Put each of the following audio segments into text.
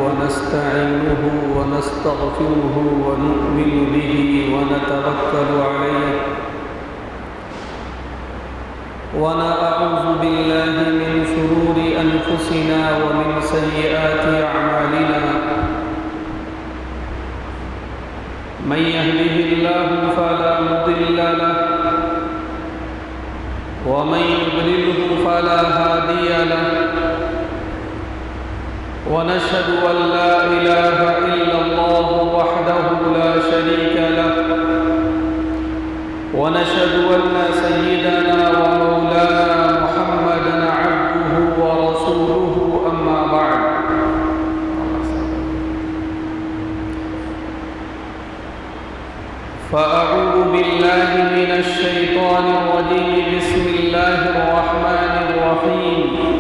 ونستعينه ونستغفره ونؤمن به ونتوكل عليه ونعوذ بالله من شرور أنفسنا ومن سيئات أعمالنا من يهده الله فلا مضل له ومن يضلله فلا هادي له ونشهد أن لا إله إلا الله وحده لا شريك له ونشهد أن سيدنا ومولانا محمدا عبده ورسوله أما بعد فأعوذ بالله من الشيطان الرجيم بسم الله الرحمن الرحيم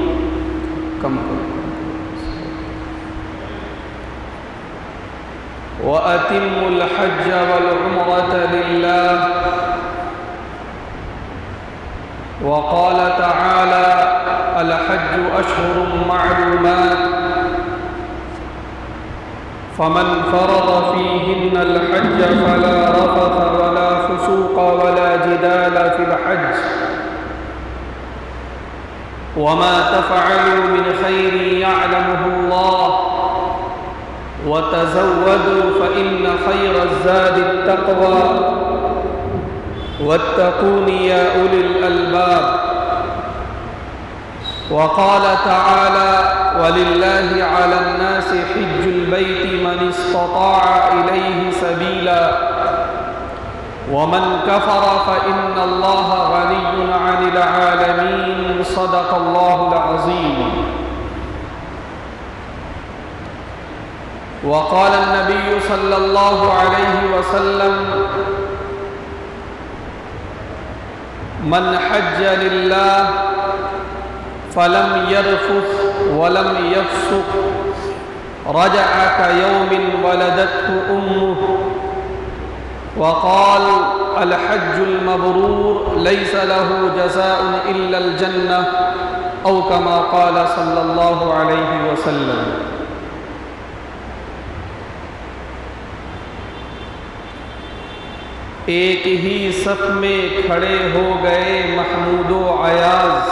وأتموا الحج والعمرة لله وقال تعالى الحج أشهر معلومات فمن فرض فيهن الحج فلا رفث ولا فسوق ولا جدال في الحج وما تفعلوا من خير يعلمه الله وتزودوا فإن خير الزاد التقوى واتقون يا أولي الألباب وقال تعالى ولله على الناس حج البيت من استطاع إليه سبيلا ومن كفر فإن الله غني عن العالمين صدق الله العظيم وقال النبي صلى الله عليه وسلم من حج لله فلم يرفث ولم يفسق رجع كيوم ولدته أمه وقال الحج المبرور ليس له جزاء إلا الجنة أو كما قال صلى الله عليه وسلم ایک ہی صف میں کھڑے ہو گئے محمود و ایاز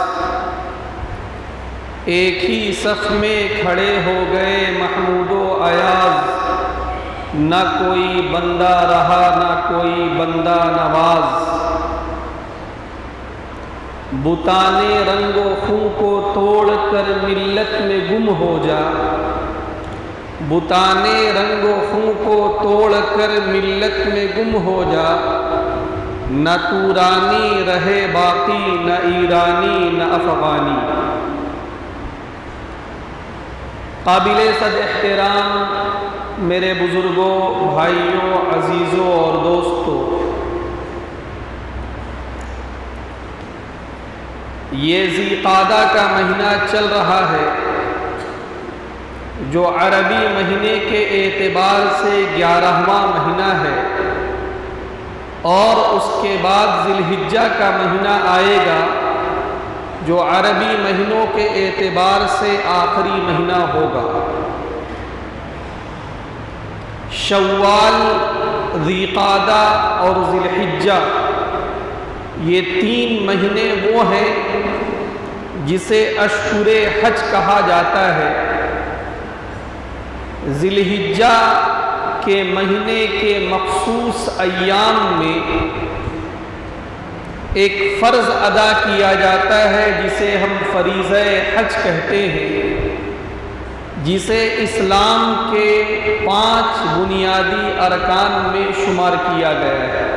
ایک ہی صف میں کھڑے ہو گئے محمود و ایاز نہ کوئی بندہ رہا نہ کوئی بندہ نواز بتانے رنگ و خوں کو توڑ کر ملت میں گم ہو جا بتانے رنگ و خوں کو توڑ کر ملت میں گم ہو جا نہ تورانی رہے باقی نہ ایرانی نہ افغانی قابل صد احترام میرے بزرگوں بھائیوں عزیزوں اور دوستوں یہ ذی قعدہ کا مہینہ چل رہا ہے جو عربی مہینے کے اعتبار سے 11واں مہینہ ہے اور اس کے بعد ذی الحجہ کا مہینہ آئے گا جو عربی مہینوں کے اعتبار سے آخری مہینہ ہوگا شوال ذی قعدہ اور ذی الحجہ یہ 3 مہینے وہ ہیں جسے اشہر حج کہا جاتا ہے ذی الحجہ کے مہینے کے مخصوص ایام میں ایک فرض ادا کیا جاتا ہے جسے ہم فریضہ حج کہتے ہیں جسے اسلام کے 5 بنیادی ارکان میں شمار کیا گیا ہے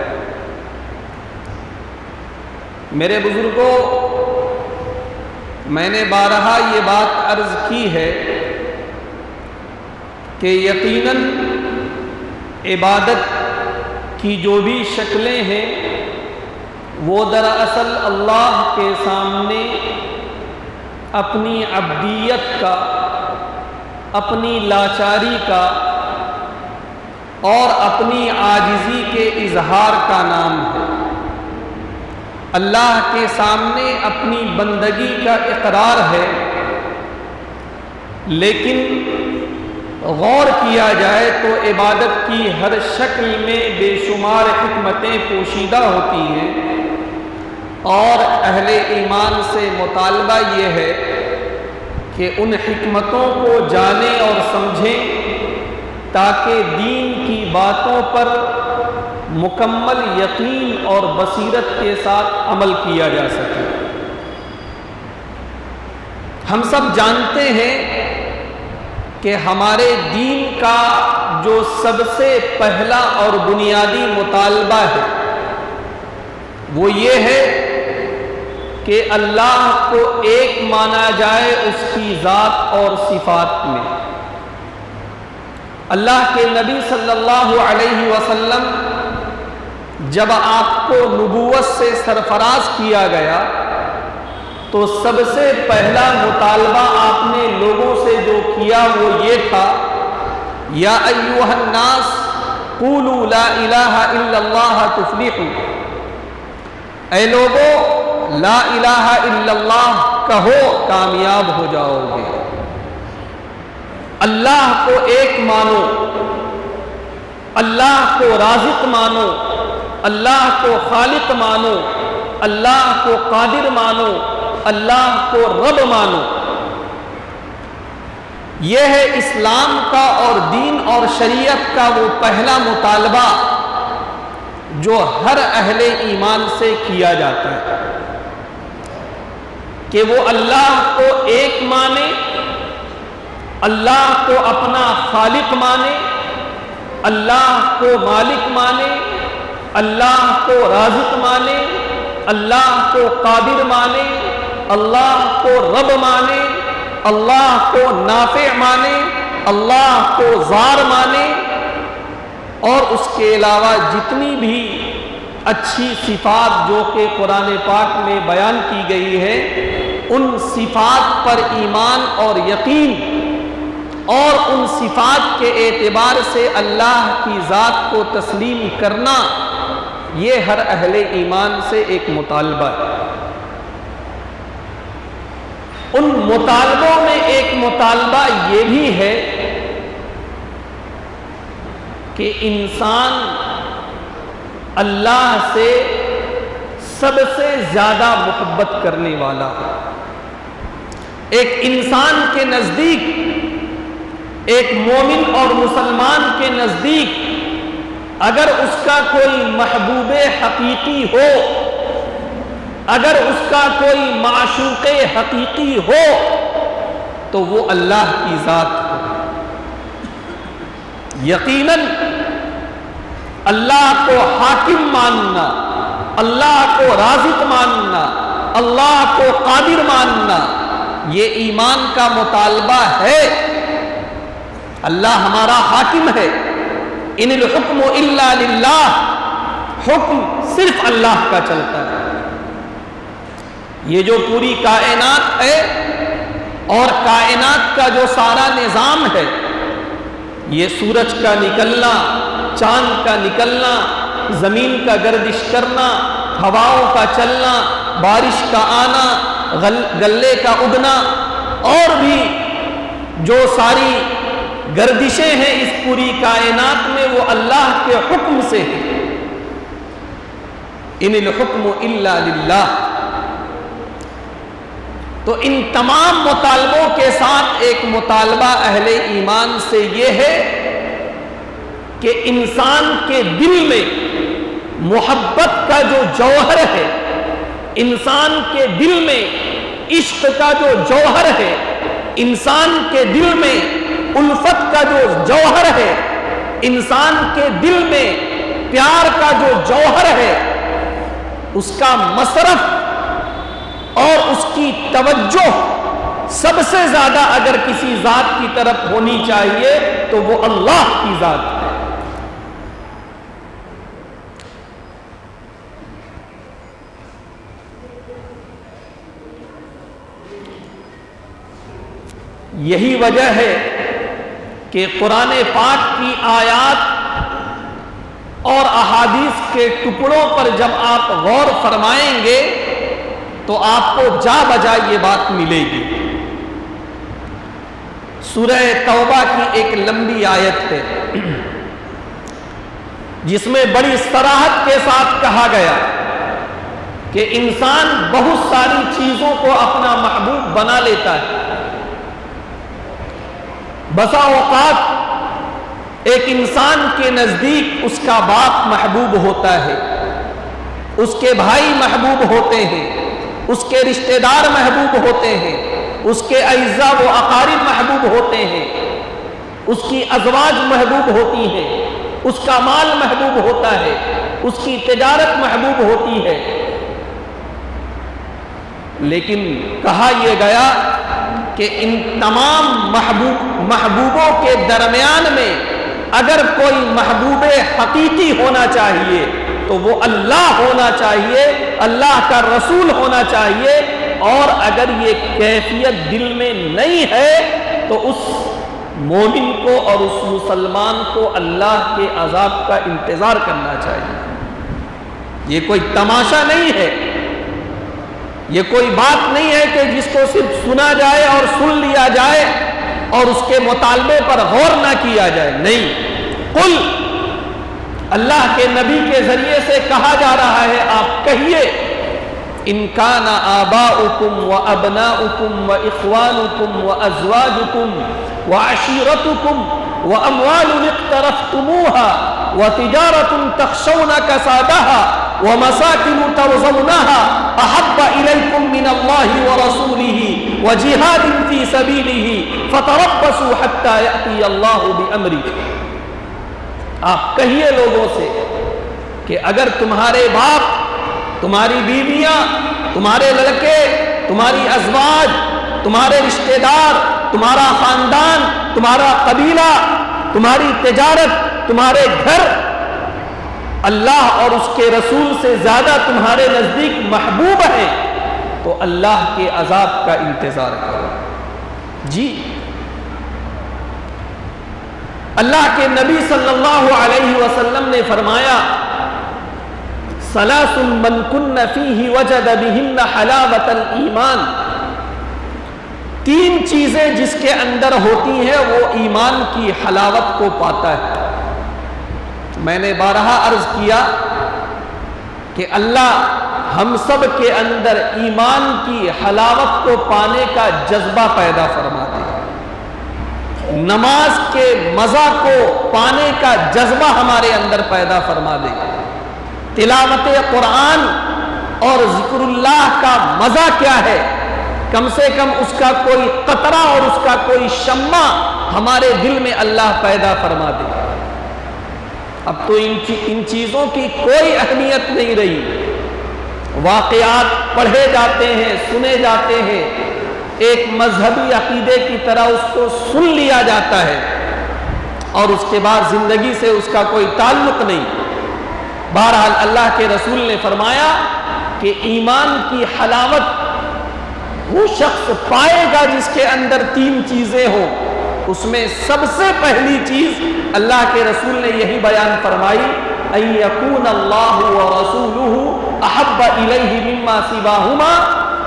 میرے بزرگوں میں نے بارہا یہ بات عرض کی ہے کہ یقیناً عبادت کی جو بھی شکلیں ہیں وہ دراصل اللہ کے سامنے اپنی عبدیت کا اپنی لاچاری کا اور اپنی عاجزی کے اظہار کا نام ہے اللہ کے سامنے اپنی بندگی کا اقرار ہے لیکن غور کیا جائے تو عبادت کی ہر شکل میں بے شمار حکمتیں پوشیدہ ہوتی ہیں، اور اہل ایمان سے مطالبہ یہ ہے کہ ان حکمتوں کو جانیں اور سمجھیں تاکہ دین کی باتوں پر مکمل یقین اور بصیرت کے ساتھ عمل کیا جا سکے۔ ہم سب جانتے ہیں کہ ہمارے دین کا جو سب سے پہلا اور بنیادی مطالبہ ہے وہ یہ ہے کہ اللہ کو ایک مانا جائے اس کی ذات اور صفات میں۔ اللہ کے نبی صلی اللہ علیہ وسلم جب آپ کو نبوت سے سرفراز کیا گیا تو سب سے پہلا مطالبہ آپ نے لوگوں سے جو کیا وہ یہ تھا، یا ایھا الناس قولوا لا الہ الا اللہ تفلحوا، اے لوگو لا الہ الا اللہ کہو کامیاب ہو جاؤ گے۔ اللہ کو ایک مانو، اللہ کو رازق مانو، اللہ کو خالق مانو، اللہ کو قادر مانو، اللہ کو رب مانو۔ یہ ہے اسلام کا اور دین اور شریعت کا وہ پہلا مطالبہ جو ہر اہل ایمان سے کیا جاتا ہے کہ وہ اللہ کو ایک مانے، اللہ کو اپنا خالق مانے، اللہ کو مالک مانے، اللہ کو رازق مانے، اللہ کو قادر مانے، اللہ کو رب مانے، اللہ کو نافع مانے، اللہ کو ضار مانے، اور اس کے علاوہ جتنی بھی اچھی صفات جو کہ قرآن پاک میں بیان کی گئی ہے ان صفات پر ایمان اور یقین، اور ان صفات کے اعتبار سے اللہ کی ذات کو تسلیم کرنا، یہ ہر اہل ایمان سے ایک مطالبہ ہے۔ ان مطالبوں میں ایک مطالبہ یہ بھی ہے کہ انسان اللہ سے سب سے زیادہ محبت کرنے والا ہے۔ ایک انسان کے نزدیک، ایک مومن اور مسلمان کے نزدیک اگر اس کا کوئی محبوب حقیقی ہو، اگر اس کا کوئی معشوق حقیقی ہو تو وہ اللہ کی ذات ہو۔ یقیناً اللہ کو حاکم ماننا، اللہ کو رازق ماننا، اللہ کو قادر ماننا، یہ ایمان کا مطالبہ ہے۔ اللہ ہمارا حاکم ہے، ان الحکم الا للہ، حکم صرف اللہ کا چلتا ہے۔ یہ جو پوری کائنات ہے اور کائنات کا جو سارا نظام ہے، یہ سورج کا نکلنا، چاند کا نکلنا، زمین کا گردش کرنا، ہواؤں کا چلنا، بارش کا آنا، غلے کا اگنا، اور بھی جو ساری گردشیں ہیں اس پوری کائنات میں وہ اللہ کے حکم سے ہے۔ ان الحکم الا للہ۔ تو ان تمام مطالبوں کے ساتھ ایک مطالبہ اہل ایمان سے یہ ہے کہ انسان کے دل میں محبت کا جو جوہر ہے، انسان کے دل میں عشق کا جو جوہر ہے، انسان کے دل میں الفت کا جو جوہر ہے، انسان کے دل میں پیار کا جو جوہر ہے، اس کا مصرف اور اس کی توجہ سب سے زیادہ اگر کسی ذات کی طرف ہونی چاہیے تو وہ اللہ کی ذات ہے۔ یہی وجہ ہے کہ قرآن پاک کی آیات اور احادیث کے ٹکڑوں پر جب آپ غور فرمائیں گے تو آپ کو جا بجا یہ بات ملے گی۔ سورہ توبہ کی ایک لمبی آیت ہے جس میں بڑی صراحت کے ساتھ کہا گیا کہ انسان بہت ساری چیزوں کو اپنا محبوب بنا لیتا ہے۔ بسا اوقات ایک انسان کے نزدیک اس کا باپ محبوب ہوتا ہے، اس کے بھائی محبوب ہوتے ہیں، اس کے رشتہ دار محبوب ہوتے ہیں، اس کے اعزاء و اقارب محبوب ہوتے ہیں، اس کی ازواج محبوب ہوتی ہیں، اس کا مال محبوب ہوتا ہے، اس کی تجارت محبوب ہوتی ہے۔ لیکن کہا یہ گیا کہ ان تمام محبوبوں کے درمیان میں اگر کوئی محبوب حقیقی ہونا چاہیے تو وہ اللہ ہونا چاہیے، اللہ کا رسول ہونا چاہیے، اور اگر یہ کیفیت دل میں نہیں ہے تو اس مومن کو اور اس مسلمان کو اللہ کے عذاب کا انتظار کرنا چاہیے۔ یہ کوئی تماشا نہیں ہے، یہ کوئی بات نہیں ہے کہ جس کو صرف سنا جائے اور سن لیا جائے اور اس کے مطالبے پر غور نہ کیا جائے، نہیں۔ قل، اللہ کے نبی کے ذریعے سے کہا جا رہا ہے، آپ کہیے، ان کان آباؤکم و ابناؤکم و اخوانکم و ازواجکم و عشیرتکم و اموال اقترفتموها و تجارت تخشون کسادها ومساكن ترضونها احب اليكم من الله ورسوله وجهاد في سبيله فتربصوا حتى ياتي الله بامره۔ آپ کہیے لوگوں سے کہ اگر تمہارے باپ، تمہاری بیویاں، تمہارے لڑکے، تمہاری ازواج، تمہارے رشتہ دار، تمہارا خاندان، تمہارا قبیلہ، تمہاری تجارت، تمہارے گھر اللہ اور اس کے رسول سے زیادہ تمہارے نزدیک محبوب ہے تو اللہ کے عذاب کا انتظار کرو۔ جی، اللہ کے نبی صلی اللہ علیہ وسلم نے فرمایا، ثلاث من کن فیہ وجد بہن حلاوۃ الایمان، تین چیزیں جس کے اندر ہوتی ہیں وہ ایمان کی حلاوت کو پاتا ہے۔ میں نے بارہا عرض کیا کہ اللہ ہم سب کے اندر ایمان کی حلاوت کو پانے کا جذبہ پیدا فرما دے، نماز کے مزہ کو پانے کا جذبہ ہمارے اندر پیدا فرما دے، تلاوت قرآن اور ذکر اللہ کا مزہ کیا ہے، کم سے کم اس کا کوئی قطرہ اور اس کا کوئی شمع ہمارے دل میں اللہ پیدا فرما دے۔ اب تو ان چیزوں کی کوئی اہمیت نہیں رہی، واقعات پڑھے جاتے ہیں، سنے جاتے ہیں، ایک مذہبی عقیدے کی طرح اس کو سن لیا جاتا ہے اور اس کے بعد زندگی سے اس کا کوئی تعلق نہیں۔ بہرحال اللہ کے رسول نے فرمایا کہ ایمان کی حلاوت وہ شخص پائے گا جس کے اندر تین چیزیں ہوں۔ اس میں سب سے پہلی چیز اللہ کے رسول نے یہی بیان فرمائی، ان یکون اللہ ورسولہ احب الیہ مما سواہما،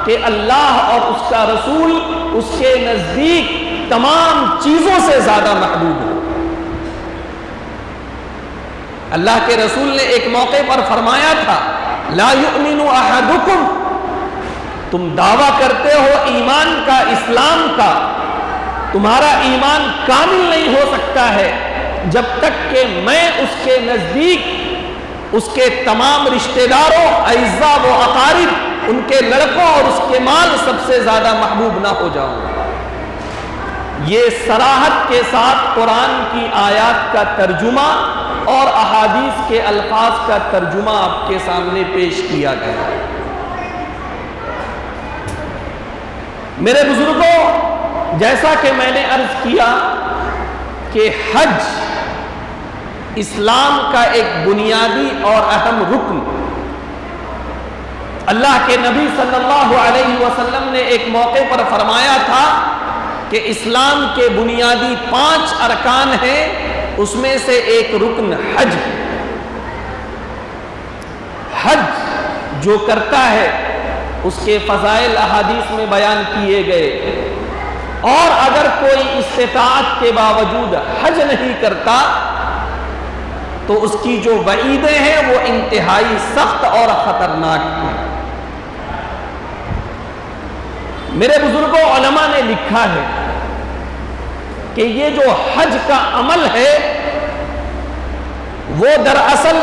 کہ اللہ اور اس کا رسول اس کے نزدیک تمام چیزوں سے زیادہ محبوب ہو۔ اللہ کے رسول نے ایک موقع پر فرمایا تھا، لا یؤمن احدکم، تم دعویٰ کرتے ہو ایمان کا، اسلام کا، تمہارا ایمان کامل نہیں ہو سکتا ہے جب تک کہ میں اس کے نزدیک اس کے تمام رشتہ داروں، اعزاء و اقارب، ان کے لڑکوں اور اس کے مال سب سے زیادہ محبوب نہ ہو جاؤں۔ یہ صراحت کے ساتھ قرآن کی آیات کا ترجمہ اور احادیث کے الفاظ کا ترجمہ آپ کے سامنے پیش کیا گیا۔ میرے بزرگوں، جیسا کہ میں نے عرض کیا کہ حج اسلام کا ایک بنیادی اور اہم رکن، اللہ کے نبی صلی اللہ علیہ وسلم نے ایک موقع پر فرمایا تھا کہ اسلام کے بنیادی 5 ارکان ہیں، اس میں سے ایک رکن حج۔ حج جو کرتا ہے اس کے فضائل احادیث میں بیان کیے گئے۔ اور اگر کوئی استطاعت کے باوجود حج نہیں کرتا تو اس کی جو وعیدیں ہیں وہ انتہائی سخت اور خطرناک ہیں۔ میرے بزرگوں علماء نے لکھا ہے کہ یہ جو حج کا عمل ہے وہ دراصل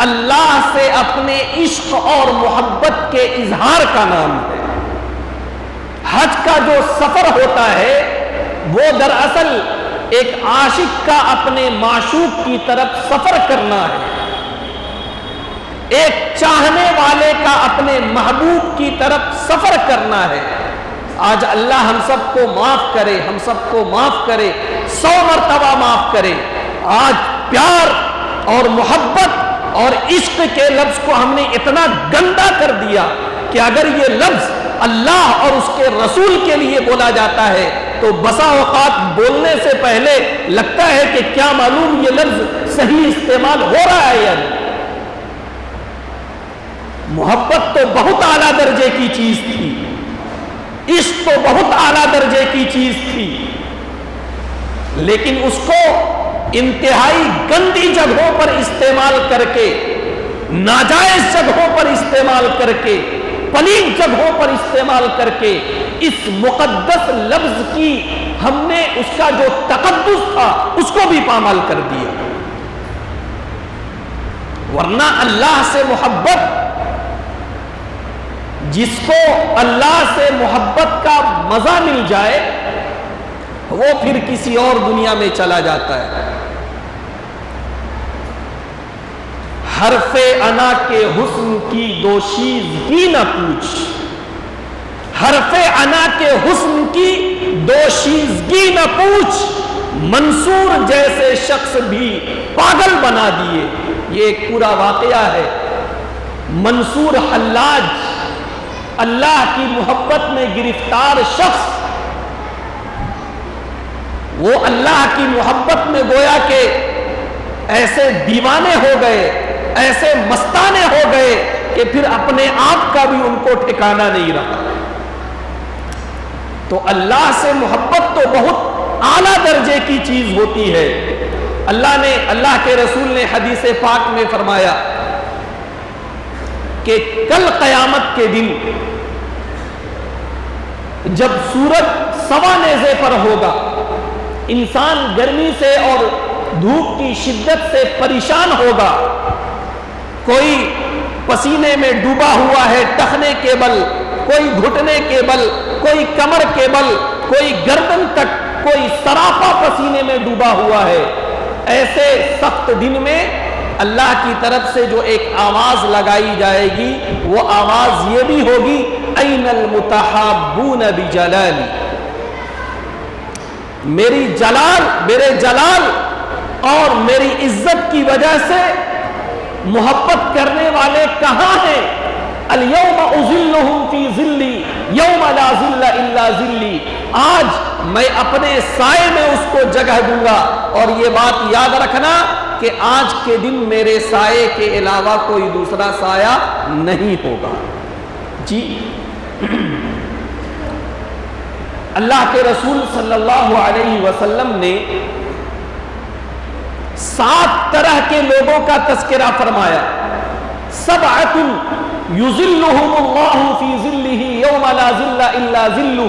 اللہ سے اپنے عشق اور محبت کے اظہار کا نام ہے۔ حج کا جو سفر ہوتا ہے وہ دراصل ایک عاشق کا اپنے معشوق کی طرف سفر کرنا ہے، ایک چاہنے والے کا اپنے محبوب کی طرف سفر کرنا ہے۔ آج اللہ ہم سب کو معاف کرے، ہم سب کو معاف کرے، 100 مرتبہ معاف کرے۔ آج پیار اور محبت اور عشق کے لفظ کو ہم نے اتنا گندا کر دیا کہ اگر یہ لفظ اللہ اور اس کے رسول کے لیے بولا جاتا ہے تو بسا اوقات بولنے سے پہلے لگتا ہے کہ کیا معلوم یہ لفظ صحیح استعمال ہو رہا ہے یا نہیں۔ محبت تو بہت اعلیٰ درجے کی چیز تھی، عشق تو بہت اعلیٰ درجے کی چیز تھی، لیکن اس کو انتہائی گندی جگہوں پر استعمال کر کے، ناجائز جگہوں پر استعمال کر کے، پلید جگہوں پر استعمال کر کے اس مقدس لفظ کی ہم نے اس کا جو تقدس تھا اس کو بھی پامال کر دیا۔ ورنہ اللہ سے محبت، جس کو اللہ سے محبت کا مزہ مل جائے وہ پھر کسی اور دنیا میں چلا جاتا ہے۔ حرف انا کے حسن کی دوشیزگی نہ پوچھ، حرف انا کے حسن کی دوشیزگی نہ پوچھ، منصور جیسے شخص بھی پاگل بنا دیے۔ یہ ایک پورا واقعہ ہے۔ منصور حلاج، اللہ کی محبت میں گرفتار شخص، وہ اللہ کی محبت میں گویا کہ ایسے دیوانے ہو گئے، ایسے مستانے ہو گئے کہ پھر اپنے آپ کا بھی ان کو ٹھکانہ نہیں رہا۔ تو اللہ سے محبت تو بہت اعلیٰ درجے کی چیز ہوتی ہے۔ اللہ کے رسول نے حدیث پاک میں فرمایا کہ کل قیامت کے دن جب سورج سوا نیزے پر ہوگا، انسان گرمی سے اور دھوپ کی شدت سے پریشان ہوگا، کوئی پسینے میں ڈوبا ہوا ہے ٹخنے کے بل، کوئی گھٹنے کے بل، کوئی کمر کے بل، کوئی گردن تک، کوئی سراپا پسینے میں ڈوبا ہوا ہے۔ ایسے سخت دن میں اللہ کی طرف سے جو ایک آواز لگائی جائے گی وہ آواز یہ بھی ہوگی این المتحابون بجلالی، میرے جلال اور میری عزت کی وجہ سے محبت کرنے والے کہاں ہیں؟ الیوم اظلہم فی ظلی یوم لا ظل الا ظلی، آج میں اپنے سائے میں اس کو جگہ دوں گا۔ اور یہ بات یاد رکھنا کہ آج کے دن میرے سائے کے علاوہ کوئی دوسرا سایہ نہیں ہوگا۔ جی اللہ کے رسول صلی اللہ علیہ وسلم نے 7 طرح کے لوگوں کا تذکرہ فرمایا۔ سبعۃ یظلہم اللہ فی ظلہ یوم لا ظل الا ظلہ،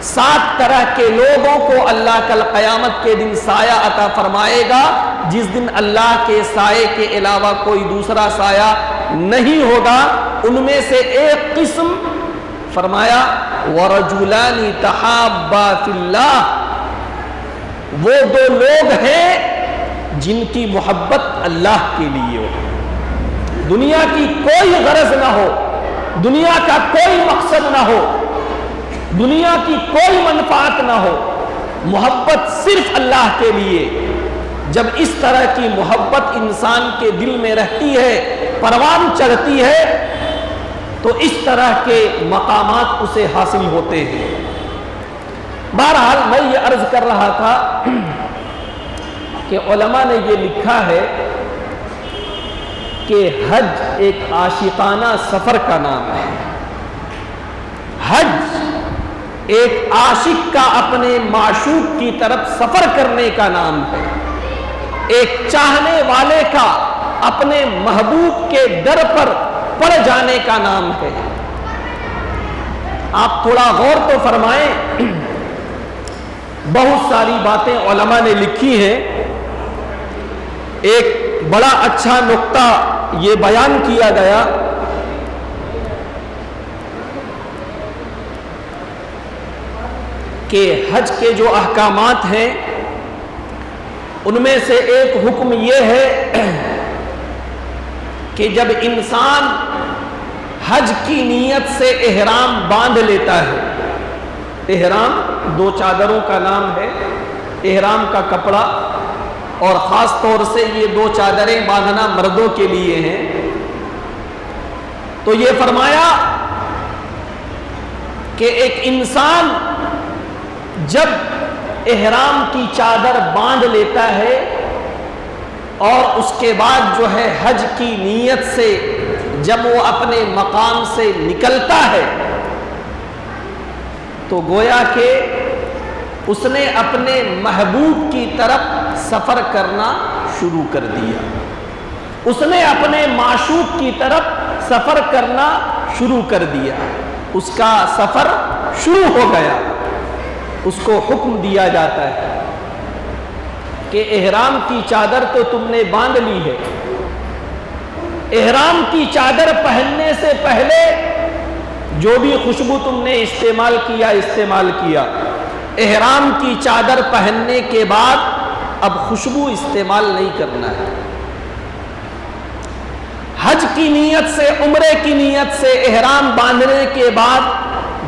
7 طرح کے لوگوں کو اللہ کل قیامت کے دن سایہ عطا فرمائے گا جس دن اللہ کے سائے کے علاوہ کوئی دوسرا سایہ نہیں ہوگا۔ ان میں سے ایک قسم فرمایا وَرَجُلَانِ تَحَابَّا فِي اللَّهِ، وہ 2 لوگ ہیں جن کی محبت اللہ کے لیے ہو، دنیا کی کوئی غرض نہ ہو، دنیا کا کوئی مقصد نہ ہو، دنیا کی کوئی منفعت نہ ہو، محبت صرف اللہ کے لیے۔ جب اس طرح کی محبت انسان کے دل میں رہتی ہے، پروان چڑھتی ہے، تو اس طرح کے مقامات اسے حاصل ہوتے ہیں۔ بہرحال میں یہ عرض کر رہا تھا کہ علماء نے یہ لکھا ہے کہ حج ایک عاشقانہ سفر کا نام ہے۔ حج ایک عاشق کا اپنے معشوق کی طرف سفر کرنے کا نام ہے، ایک چاہنے والے کا اپنے محبوب کے در پر پڑ جانے کا نام ہے۔ آپ تھوڑا غور تو فرمائیں، بہت ساری باتیں علماء نے لکھی ہیں، ایک بڑا اچھا نقطہ یہ بیان کیا گیا کہ حج کے جو احکامات ہیں ان میں سے ایک حکم یہ ہے کہ جب انسان حج کی نیت سے احرام باندھ لیتا ہے، احرام دو چادروں کا نام ہے، احرام کا کپڑا، اور خاص طور سے یہ دو چادریں باندھنا مردوں کے لیے ہیں، تو یہ فرمایا کہ ایک انسان جب احرام کی چادر باندھ لیتا ہے اور اس کے بعد جو ہے حج کی نیت سے جب وہ اپنے مقام سے نکلتا ہے تو گویا کہ اس نے اپنے محبوب کی طرف سفر کرنا شروع کر دیا، اس نے اپنے معشوق کی طرف سفر کرنا شروع کر دیا، اس کا سفر شروع ہو گیا۔ اس کو حکم دیا جاتا ہے کہ احرام کی چادر تو تم نے باندھ لی ہے، احرام کی چادر پہننے سے پہلے جو بھی خوشبو تم نے استعمال کیا، احرام کی چادر پہننے کے بعد اب خوشبو استعمال نہیں کرنا ہے۔ حج کی نیت سے، عمرے کی نیت سے احرام باندھنے کے بعد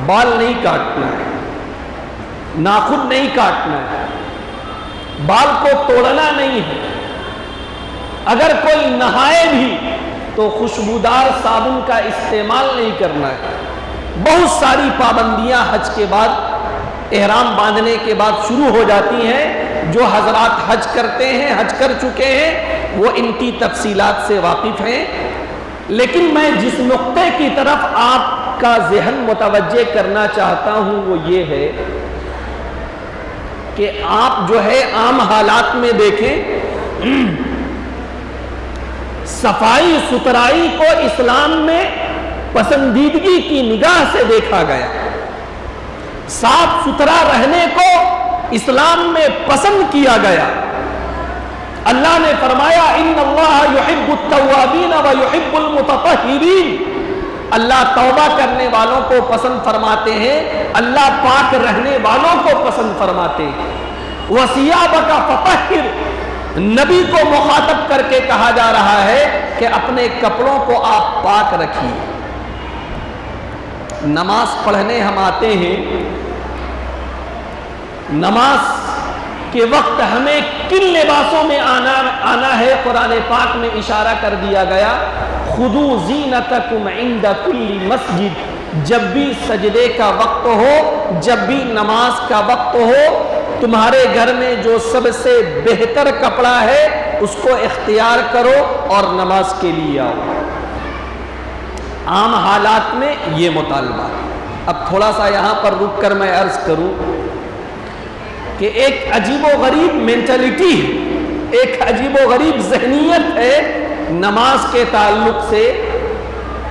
بال نہیں کاٹنا ہے، ناخن نہیں کاٹنا ہے، بال کو توڑنا نہیں ہے، اگر کوئی نہائے بھی تو خوشبودار صابن کا استعمال نہیں کرنا ہے۔ بہت ساری پابندیاں حج کے بعد، احرام باندھنے کے بعد شروع ہو جاتی ہیں۔ جو حضرات حج کرتے ہیں، حج کر چکے ہیں، وہ ان کی تفصیلات سے واقف ہیں، لیکن میں جس نقطے کی طرف آپ کا ذہن متوجہ کرنا چاہتا ہوں وہ یہ ہے کہ آپ جو ہے عام حالات میں دیکھیں، صفائی ستھرائی کو اسلام میں پسندیدگی کی نگاہ سے دیکھا گیا، صاف ستھرا رہنے کو اسلام میں پسند کیا گیا۔ اللہ نے فرمایا ان اللہ یحب التوابین ویحب المتطہرین، اللہ توبہ کرنے والوں کو پسند فرماتے ہیں، اللہ پاک رہنے والوں کو پسند فرماتے ہیں۔ وَثِيَابَكَ فَطَهِّرْ، نبی کو مخاطب کر کے کہا جا رہا ہے کہ اپنے کپڑوں کو آپ پاک رکھیے۔ نماز پڑھنے ہم آتے ہیں، نماز کے وقت ہمیں کن لباسوں میں آنا ہے؟ قرآن پاک میں اشارہ کر دیا گیا، خُذُوا زِینَتَکُمْ عِندَ کُلِّ مسجد، جب بھی سجدے کا وقت ہو، جب بھی نماز کا وقت ہو، تمہارے گھر میں جو سب سے بہتر کپڑا ہے اس کو اختیار کرو اور نماز کے لیے آؤ۔ عام حالات میں یہ مطالبہ۔ اب تھوڑا سا یہاں پر رک کر میں عرض کروں کہ ایک عجیب و غریب مینٹلٹی ہے، ایک عجیب و غریب ذہنیت ہے نماز کے تعلق سے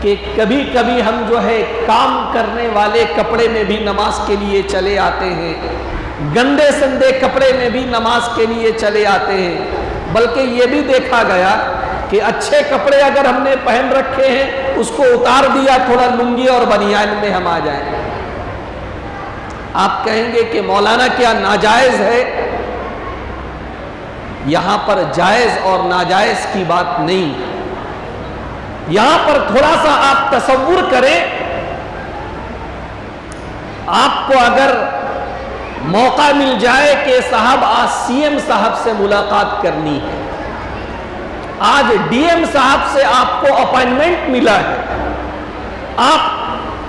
کہ کبھی کبھی ہم جو ہے کام کرنے والے کپڑے میں بھی نماز کے لیے چلے آتے ہیں، گندے سندے کپڑے میں بھی نماز کے لیے چلے آتے ہیں، بلکہ یہ بھی دیکھا گیا کہ اچھے کپڑے اگر ہم نے پہن رکھے ہیں اس کو اتار دیا، تھوڑا لنگی اور بنیان میں ہم آ جائیں۔ آپ کہیں گے کہ مولانا کیا ناجائز ہے؟ یہاں پر جائز اور ناجائز کی بات نہیں، یہاں پر تھوڑا سا آپ تصور کریں، آپ کو اگر موقع مل جائے کہ صاحب آج سی ایم صاحب سے ملاقات کرنی ہے، آج ڈی ایم صاحب سے آپ کو اپائنٹمنٹ ملا ہے، آپ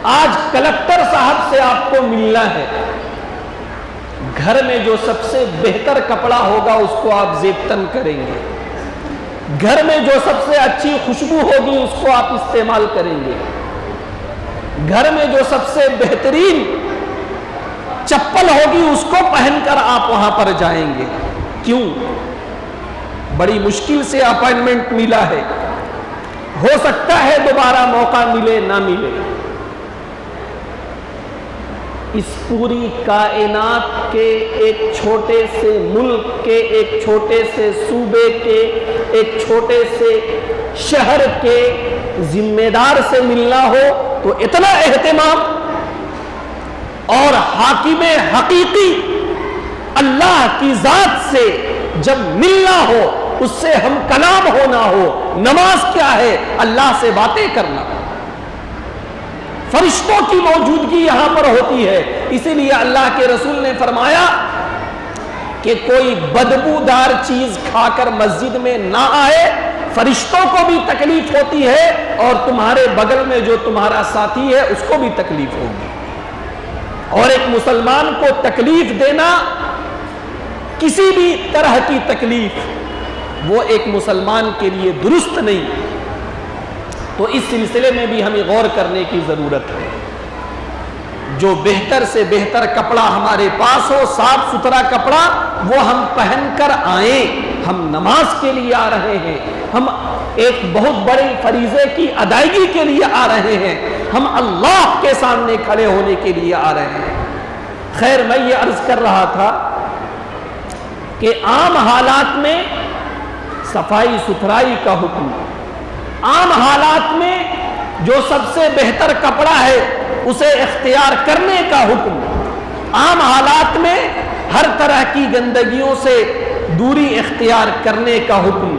آج کلکٹر صاحب سے آپ کو ملنا ہے، گھر میں جو سب سے بہتر کپڑا ہوگا اس کو آپ زیب تن کریں گے، گھر میں جو سب سے اچھی خوشبو ہوگی اس کو آپ استعمال کریں گے، گھر میں جو سب سے بہترین چپل ہوگی اس کو پہن کر آپ وہاں پر جائیں گے. کیوں؟ بڑی مشکل سے اپائنٹمنٹ ملا ہے، ہو سکتا ہے دوبارہ موقع ملے نہ ملے. اس پوری کائنات کے ایک چھوٹے سے ملک کے، ایک چھوٹے سے صوبے کے، ایک چھوٹے سے شہر کے ذمہ دار سے ملنا ہو تو اتنا اہتمام، اور حاکم حقیقی اللہ کی ذات سے جب ملنا ہو، اس سے ہم کلام ہونا ہو. نماز کیا ہے؟ اللہ سے باتیں کرنا. فرشتوں کی موجودگی یہاں پر ہوتی ہے. اسی لیے اللہ کے رسول نے فرمایا کہ کوئی بدبودار چیز کھا کر مسجد میں نہ آئے، فرشتوں کو بھی تکلیف ہوتی ہے اور تمہارے بغل میں جو تمہارا ساتھی ہے اس کو بھی تکلیف ہوگی. اور ایک مسلمان کو تکلیف دینا، کسی بھی طرح کی تکلیف، وہ ایک مسلمان کے لیے درست نہیں. تو اس سلسلے میں بھی ہمیں غور کرنے کی ضرورت ہے. جو بہتر سے بہتر کپڑا ہمارے پاس ہو، صاف ستھرا کپڑا، وہ ہم پہن کر آئیں. ہم نماز کے لیے آ رہے ہیں، ہم ایک بہت بڑے فریضے کی ادائیگی کے لیے آ رہے ہیں، ہم اللہ کے سامنے کھڑے ہونے کے لیے آ رہے ہیں. خیر، میں یہ عرض کر رہا تھا کہ عام حالات میں صفائی ستھرائی کا حکم، عام حالات میں جو سب سے بہتر کپڑا ہے اسے اختیار کرنے کا حکم، عام حالات میں ہر طرح کی گندگیوں سے دوری اختیار کرنے کا حکم.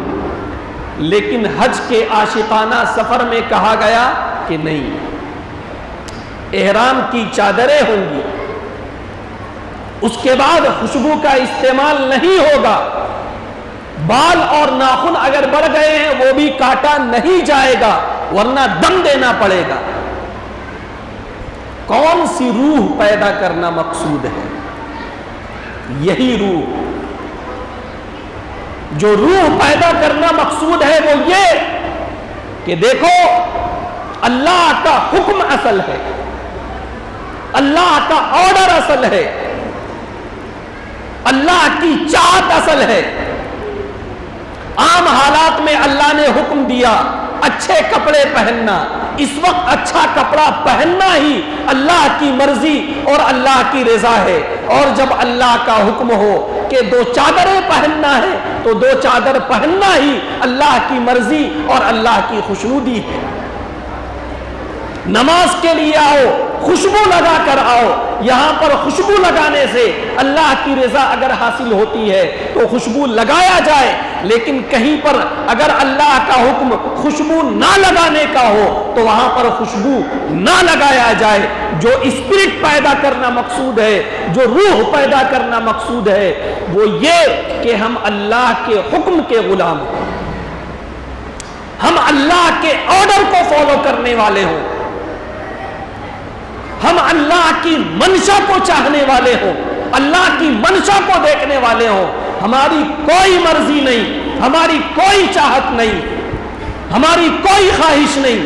لیکن حج کے عاشقانہ سفر میں کہا گیا کہ نہیں، احرام کی چادریں ہوں گی، اس کے بعد خوشبو کا استعمال نہیں ہوگا، بال اور ناخن اگر بڑھ گئے ہیں وہ بھی کاٹا نہیں جائے گا، ورنہ دم دینا پڑے گا. کون سی روح پیدا کرنا مقصود ہے؟ یہی روح، جو روح پیدا کرنا مقصود ہے وہ یہ کہ دیکھو، اللہ کا حکم اصل ہے، اللہ کا آرڈر اصل ہے، اللہ کی چاہت اصل ہے. عام حالات میں اللہ نے حکم دیا اچھے کپڑے پہننا. اس وقت اچھا کپڑا پہننا ہی اللہ کی مرضی اور اللہ کی رضا ہے. اور جب اللہ کا حکم ہو کہ 2 چادریں پہننا ہے تو 2 چادر پہننا ہی اللہ کی مرضی اور اللہ کی خوشنودی ہے. نماز کے لیے آؤ، خوشبو لگا کر آؤ. یہاں پر خوشبو لگانے سے اللہ کی رضا اگر حاصل ہوتی ہے تو خوشبو لگایا جائے. لیکن کہیں پر اگر اللہ کا حکم خوشبو نہ لگانے کا ہو تو وہاں پر خوشبو نہ لگایا جائے. جو اسپرٹ پیدا کرنا مقصود ہے، جو روح پیدا کرنا مقصود ہے، وہ یہ کہ ہم اللہ کے حکم کے غلام ہوں، ہم اللہ کے آرڈر کو فالو کرنے والے ہوں، ہم اللہ کی منشا کو چاہنے والے ہوں، اللہ کی منشا کو دیکھنے والے ہوں. ہماری کوئی مرضی نہیں، ہماری کوئی چاہت نہیں، ہماری کوئی خواہش نہیں.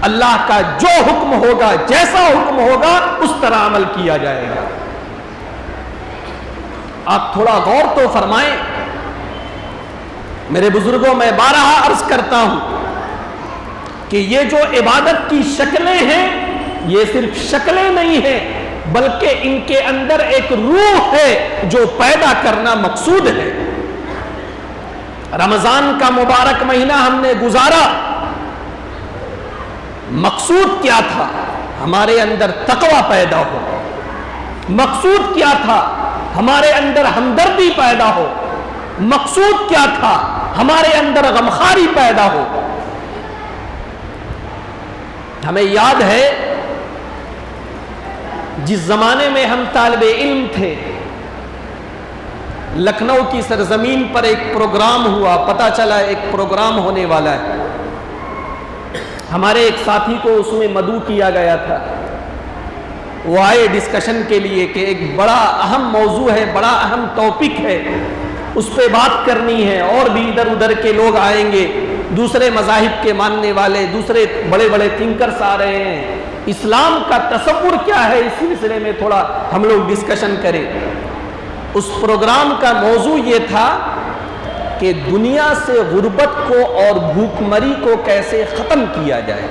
اللہ کا جو حکم ہوگا، جیسا حکم ہوگا، اس طرح عمل کیا جائے گا. آپ تھوڑا غور تو فرمائیں. میرے بزرگوں، میں بارہا عرض کرتا ہوں کہ یہ جو عبادت کی شکلیں ہیں، یہ صرف شکلیں نہیں ہیں، بلکہ ان کے اندر ایک روح ہے جو پیدا کرنا مقصود ہے. رمضان کا مبارک مہینہ ہم نے گزارا، مقصود کیا تھا؟ ہمارے اندر تقوی پیدا ہو. مقصود کیا تھا؟ ہمارے اندر ہمدردی پیدا ہو. مقصود کیا تھا؟ ہمارے اندر غمخواری پیدا ہو. ہمیں یاد ہے جس زمانے میں ہم طالب علم تھے، لکھنؤ کی سرزمین پر ایک پروگرام ہوا. پتہ چلا ایک پروگرام ہونے والا ہے. ہمارے ایک ساتھی کو اس میں مدعو کیا گیا تھا. وہ آئے ڈسکشن کے لیے کہ ایک بڑا اہم موضوع ہے، بڑا اہم ٹاپک ہے، اس پہ بات کرنی ہے. اور بھی ادھر ادھر کے لوگ آئیں گے، دوسرے مذاہب کے ماننے والے، دوسرے بڑے بڑے تھنکرز آ رہے ہیں. اسلام کا تصور کیا ہے، اس سلسلے میں تھوڑا ہم لوگ ڈسکشن کریں۔ اس پروگرام کا موضوع یہ تھا کہ دنیا سے غربت کو اور بھوک مری کو کیسے ختم کیا جائے۔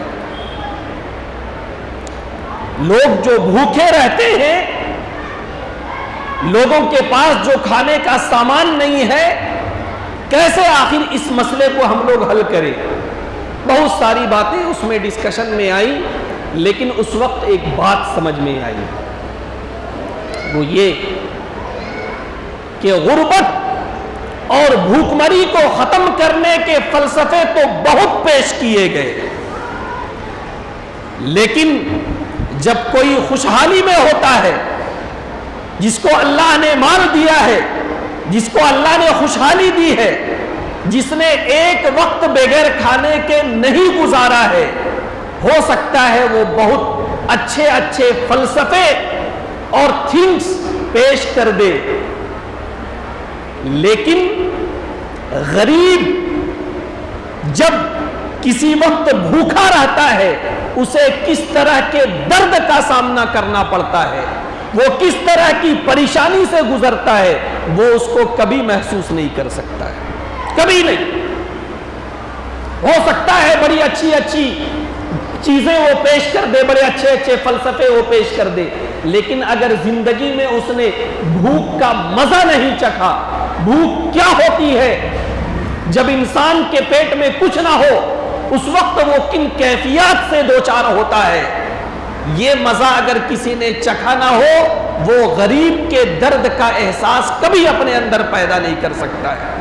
لوگ جو بھوکے رہتے ہیں، لوگوں کے پاس جو کھانے کا سامان نہیں ہے، کیسے آخر اس مسئلے کو ہم لوگ حل کریں۔ بہت ساری باتیں اس میں ڈسکشن میں آئی، لیکن اس وقت ایک بات سمجھ میں آئی، وہ یہ کہ غربت اور بھوک مری کو ختم کرنے کے فلسفے تو بہت پیش کیے گئے، لیکن جب کوئی خوشحالی میں ہوتا ہے، جس کو اللہ نے مال دیا ہے، جس کو اللہ نے خوشحالی دی ہے، جس نے ایک وقت بغیر کھانے کے نہیں گزارا ہے، ہو سکتا ہے وہ بہت اچھے اچھے فلسفے اور تھنگس پیش کر دے، لیکن غریب جب کسی وقت بھوکا رہتا ہے، اسے کس طرح کے درد کا سامنا کرنا پڑتا ہے، وہ کس طرح کی پریشانی سے گزرتا ہے، وہ اس کو کبھی محسوس نہیں کر سکتا ہے، کبھی نہیں۔ ہو سکتا ہے بڑی اچھی اچھی چیزیں وہ پیش کر دے، بڑے اچھے اچھے فلسفے وہ پیش کر دے، لیکن اگر زندگی میں اس نے بھوک کا مزہ نہیں چکھا، بھوک کیا ہوتی ہے، جب انسان کے پیٹ میں کچھ نہ ہو، اس وقت وہ کن کیفیات سے دوچار ہوتا ہے، یہ مزہ اگر کسی نے چکھا نہ ہو، وہ غریب کے درد کا احساس کبھی اپنے اندر پیدا نہیں کر سکتا ہے۔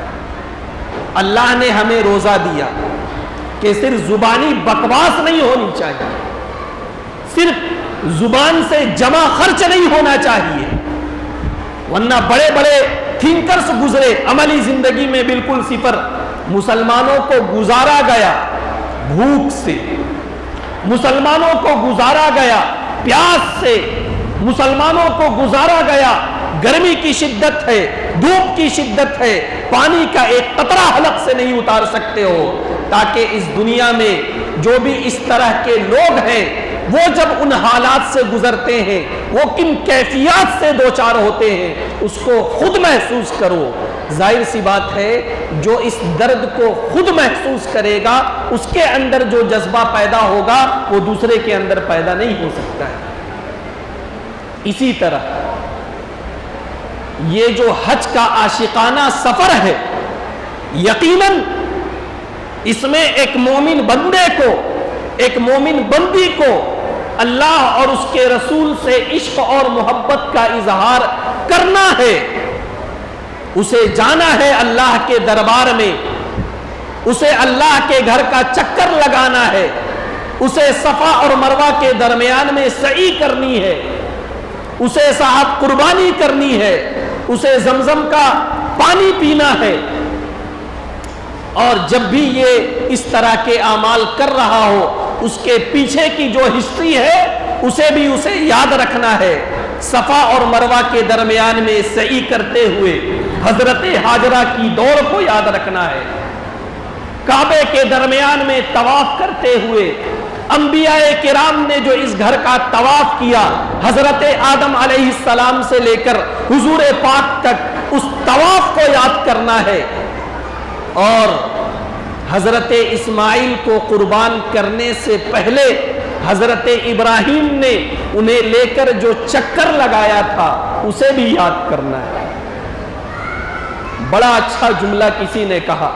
اللہ نے ہمیں روزہ دیا کہ صرف زبانی بکواس نہیں ہونی چاہیے، صرف زبان سے جمع خرچ نہیں ہونا چاہیے، ورنہ بڑے بڑے تھنکرز گزرے، عملی زندگی میں بالکل صفر۔ مسلمانوں کو گزارا گیا بھوک سے، مسلمانوں کو گزارا گیا پیاس سے، مسلمانوں کو گزارا گیا گرمی کی شدت ہے، دھوپ کی شدت ہے، پانی کا ایک قطرہ حلق سے نہیں اتار سکتے ہو، تاکہ اس دنیا میں جو بھی اس طرح کے لوگ ہیں، وہ جب ان حالات سے گزرتے ہیں، وہ کن کیفیات سے دوچار ہوتے ہیں، اس کو خود محسوس کرو۔ ظاہر سی بات ہے، جو اس درد کو خود محسوس کرے گا، اس کے اندر جو جذبہ پیدا ہوگا، وہ دوسرے کے اندر پیدا نہیں ہو سکتا ہے۔ اسی طرح یہ جو حج کا عاشقانہ سفر ہے، یقیناً اس میں ایک مومن بندے کو، ایک مومن بندی کو اللہ اور اس کے رسول سے عشق اور محبت کا اظہار کرنا ہے، اسے جانا ہے اللہ کے دربار میں، اسے اللہ کے گھر کا چکر لگانا ہے، اسے صفا اور مروہ کے درمیان میں سعی کرنی ہے، اسے صاحب قربانی کرنی ہے، اسے زمزم کا پانی پینا ہے، اور جب بھی یہ اس طرح کے اعمال کر رہا ہو، اس کے پیچھے کی جو ہسٹری ہے اسے یاد رکھنا ہے۔ صفا اور مروہ کے درمیان میں سعی کرتے ہوئے حضرت ہاجرہ کی دوڑ کو یاد رکھنا ہے، کعبے کے درمیان میں طواف کرتے ہوئے انبیاء کرام نے جو اس گھر کا طواف کیا، حضرت آدم علیہ السلام سے لے کر حضور پاک تک، اس طواف کو یاد کرنا ہے، اور حضرت اسماعیل کو قربان کرنے سے پہلے حضرت ابراہیم نے انہیں لے کر جو چکر لگایا تھا، اسے بھی یاد کرنا ہے۔ بڑا اچھا جملہ کسی نے کہا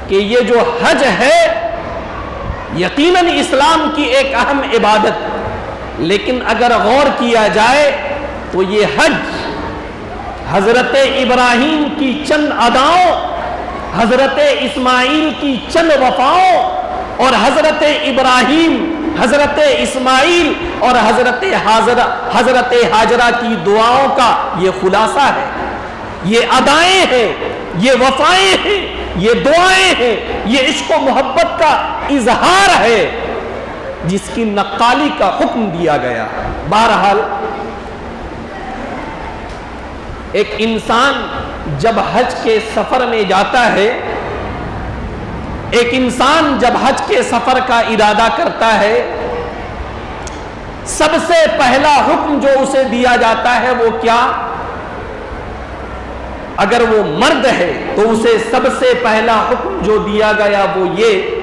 کہ یہ جو حج ہے یقیناً اسلام کی ایک اہم عبادت، لیکن اگر غور کیا جائے تو یہ حج حضرت ابراہیم کی چند اداؤں، حضرت اسماعیل کی چند وفاؤں، اور حضرت ابراہیم، حضرت اسماعیل اور حضرت ہاجرہ کی دعاؤں کا یہ خلاصہ ہے، یہ ادائیں ہیں، یہ وفائیں ہیں، یہ دعائیں ہیں، یہ عشق و محبت کا اظہار ہے جس کی نقالی کا حکم دیا گیا۔ بہرحال ایک انسان جب حج کے سفر میں جاتا ہے، ایک انسان جب حج کے سفر کا ارادہ کرتا ہے، سب سے پہلا حکم جو اسے دیا جاتا ہے وہ کیا؟ اگر وہ مرد ہے تو اسے سب سے پہلا حکم جو دیا گیا وہ یہ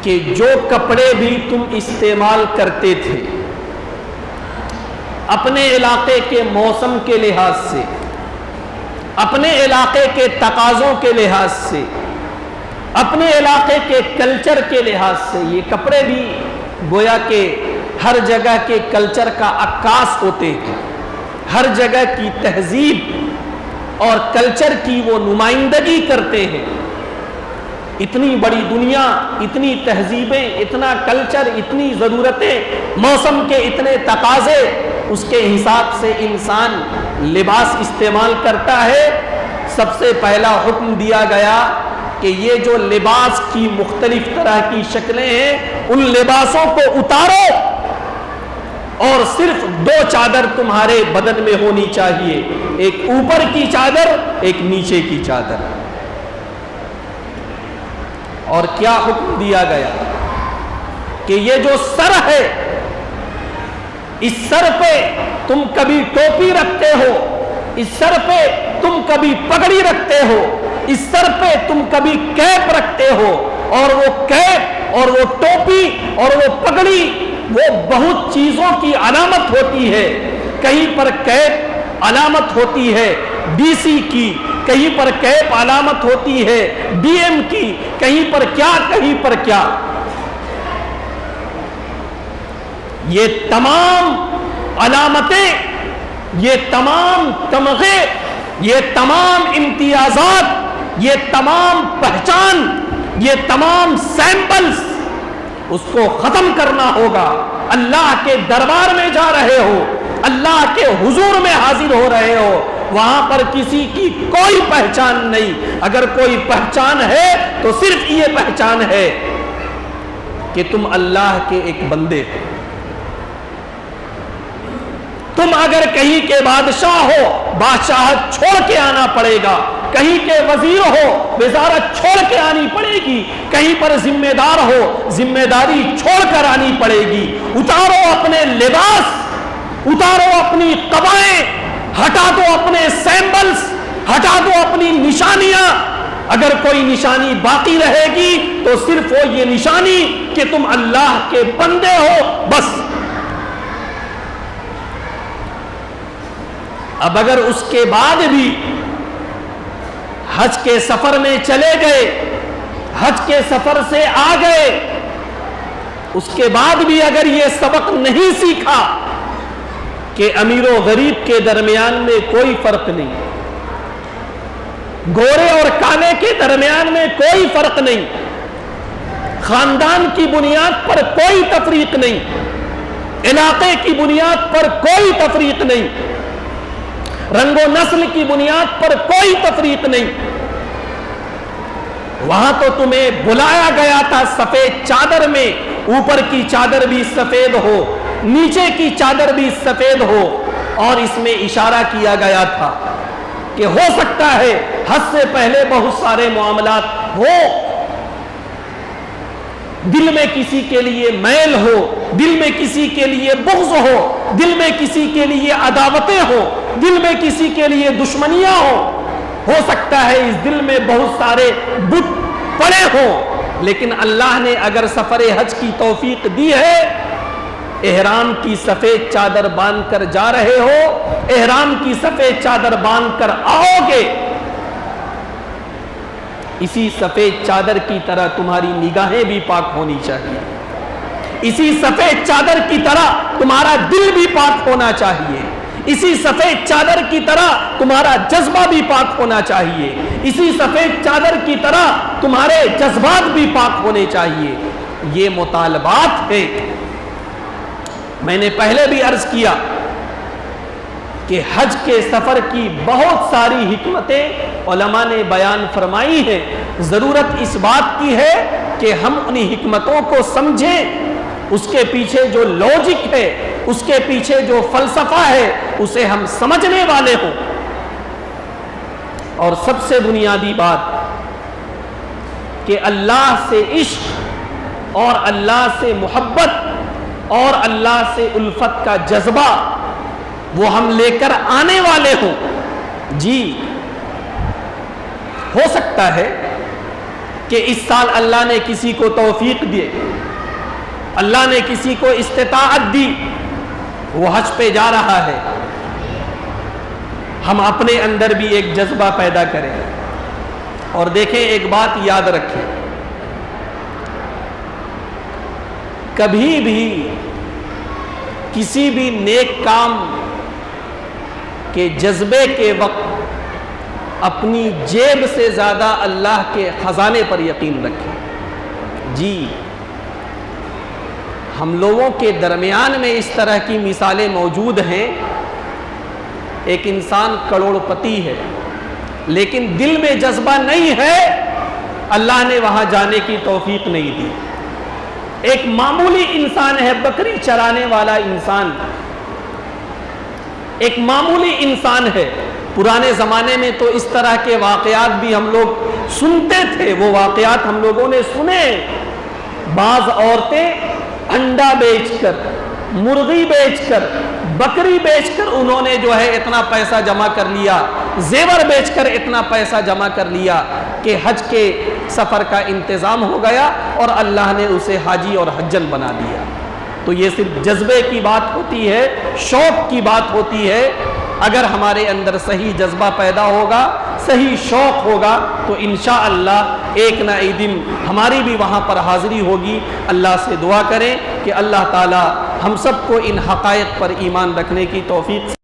کہ جو کپڑے بھی تم استعمال کرتے تھے اپنے علاقے کے موسم کے لحاظ سے، اپنے علاقے کے تقاضوں کے لحاظ سے، اپنے علاقے کے کلچر کے لحاظ سے، یہ کپڑے بھی گویا کہ ہر جگہ کے کلچر کا عکاس ہوتے ہیں، ہر جگہ کی تہذیب اور کلچر کی وہ نمائندگی کرتے ہیں۔ اتنی بڑی دنیا، اتنی تہذیبیں، اتنا کلچر، اتنی ضرورتیں، موسم کے اتنے تقاضے، اس کے حساب سے انسان لباس استعمال کرتا ہے۔ سب سے پہلا حکم دیا گیا کہ یہ جو لباس کی مختلف طرح کی شکلیں ہیں ان لباسوں کو اتارو، اور صرف 2 چادر تمہارے بدن میں ہونی چاہیے، ایک اوپر کی چادر، ایک نیچے کی چادر۔ اور کیا حکم دیا گیا کہ یہ جو سر ہے، اس سر پہ تم کبھی ٹوپی رکھتے ہو، اس سر پہ تم کبھی پگڑی رکھتے ہو، اس سر پہ تم کبھی کیپ رکھتے ہو، اور وہ کیپ اور وہ ٹوپی اور وہ پگڑی وہ بہت چیزوں کی علامت ہوتی ہے۔ کہیں پر کیپ علامت ہوتی ہے ڈی سی کی، کہیں پر کیپ علامت ہوتی ہے ڈی ایم کی، کہیں پر کیا، کہیں پر کیا۔ یہ تمام علامتیں، یہ تمام تمغے، یہ تمام امتیازات، یہ تمام پہچان، یہ تمام سیمپلز، اس کو ختم کرنا ہوگا۔ اللہ کے دربار میں جا رہے ہو، اللہ کے حضور میں حاضر ہو رہے ہو، وہاں پر کسی کی کوئی پہچان نہیں۔ اگر کوئی پہچان ہے تو صرف یہ پہچان ہے کہ تم اللہ کے ایک بندے ہو۔ تم اگر کہیں کے بادشاہ ہو، بادشاہت چھوڑ کے آنا پڑے گا، کہیں کے وزیر ہو، وزارت چھوڑ کے آنی پڑے گی، کہیں پر ذمہ دار ہو، ذمہ داری چھوڑ کر آنی پڑے گی۔ اتارو اپنے لباس، اتارو اپنی قبائیں، ہٹا دو اپنے سیمبلز، ہٹا دو اپنی نشانیاں۔ اگر کوئی نشانی باقی رہے گی تو صرف وہ یہ نشانی کہ تم اللہ کے بندے ہو، بس۔ اب اگر اس کے بعد بھی حج کے سفر میں چلے گئے، حج کے سفر سے آ گئے، اس کے بعد بھی اگر یہ سبق نہیں سیکھا کہ امیر و غریب کے درمیان میں کوئی فرق نہیں، گورے اور کالے کے درمیان میں کوئی فرق نہیں، خاندان کی بنیاد پر کوئی تفریق نہیں، علاقے کی بنیاد پر کوئی تفریق نہیں، رنگ و نسل کی بنیاد پر کوئی تفریق نہیں، وہاں تو تمہیں بلایا گیا تھا سفید چادر میں، اوپر کی چادر بھی سفید ہو، نیچے کی چادر بھی سفید ہو، اور اس میں اشارہ کیا گیا تھا کہ ہو سکتا ہے حج سے پہلے بہت سارے معاملات ہو، دل میں کسی کے لیے میل ہو، دل میں کسی کے لیے بغض ہو، دل میں کسی کے لیے عداوتیں ہو، دل میں کسی کے لیے دشمنیاں ہو سکتا ہے اس دل میں بہت سارے بت پڑے ہوں، لیکن اللہ نے اگر سفر حج کی توفیق دی ہے، احرام کی سفید چادر باندھ کر جا رہے ہو، احرام کی سفید چادر باندھ کر آؤ گے، اسی سفید چادر کی طرح تمہاری نگاہیں بھی پاک ہونی چاہیے، اسی سفید چادر کی طرح تمہارا دل بھی پاک ہونا چاہیے، اسی سفید چادر کی طرح تمہارا جذبہ بھی پاک ہونا چاہیے، اسی سفید چادر کی طرح تمہارے جذبات بھی پاک ہونے چاہیے۔ یہ مطالبات ہیں۔ میں نے پہلے بھی عرض کیا کہ حج کے سفر کی بہت ساری حکمتیں علماء نے بیان فرمائی ہیں، ضرورت اس بات کی ہے کہ ہم انہی حکمتوں کو سمجھیں، اس کے پیچھے جو لوجک ہے، اس کے پیچھے جو فلسفہ ہے، اسے ہم سمجھنے والے ہوں۔ اور سب سے بنیادی بات کہ اللہ سے عشق اور اللہ سے محبت اور اللہ سے الفت کا جذبہ وہ ہم لے کر آنے والے ہوں۔ جی ہو سکتا ہے کہ اس سال اللہ نے کسی کو توفیق دیے، اللہ نے کسی کو استطاعت دی، وہ حج پہ جا رہا ہے، ہم اپنے اندر بھی ایک جذبہ پیدا کریں اور دیکھیں، ایک بات یاد رکھیں، کبھی بھی کسی بھی نیک کام کے جذبے کے وقت اپنی جیب سے زیادہ اللہ کے خزانے پر یقین رکھیں۔ جی ہم لوگوں کے درمیان میں اس طرح کی مثالیں موجود ہیں، ایک انسان کروڑ پتی ہے لیکن دل میں جذبہ نہیں ہے، اللہ نے وہاں جانے کی توفیق نہیں دی۔ ایک معمولی انسان ہے، بکری چرانے والا انسان، ایک معمولی انسان ہے۔ پرانے زمانے میں تو اس طرح کے واقعات بھی ہم لوگ سنتے تھے، وہ واقعات ہم لوگوں نے سنے۔ بعض عورتیں انڈا بیچ کر، مرغی بیچ کر، بکری بیچ کر انہوں نے جو ہے اتنا پیسہ جمع کر لیا، زیور بیچ کر اتنا پیسہ جمع کر لیا کہ حج کے سفر کا انتظام ہو گیا اور اللہ نے اسے حاجی اور حجن بنا دیا۔ تو یہ صرف جذبے کی بات ہوتی ہے، شوق کی بات ہوتی ہے۔ اگر ہمارے اندر صحیح جذبہ پیدا ہوگا، صحیح شوق ہوگا تو انشاءاللہ ایک نہ ایک دن ہماری بھی وہاں پر حاضری ہوگی۔ اللہ سے دعا کریں کہ اللہ تعالی ہم سب کو ان حقائق پر ایمان رکھنے کی توفیق۔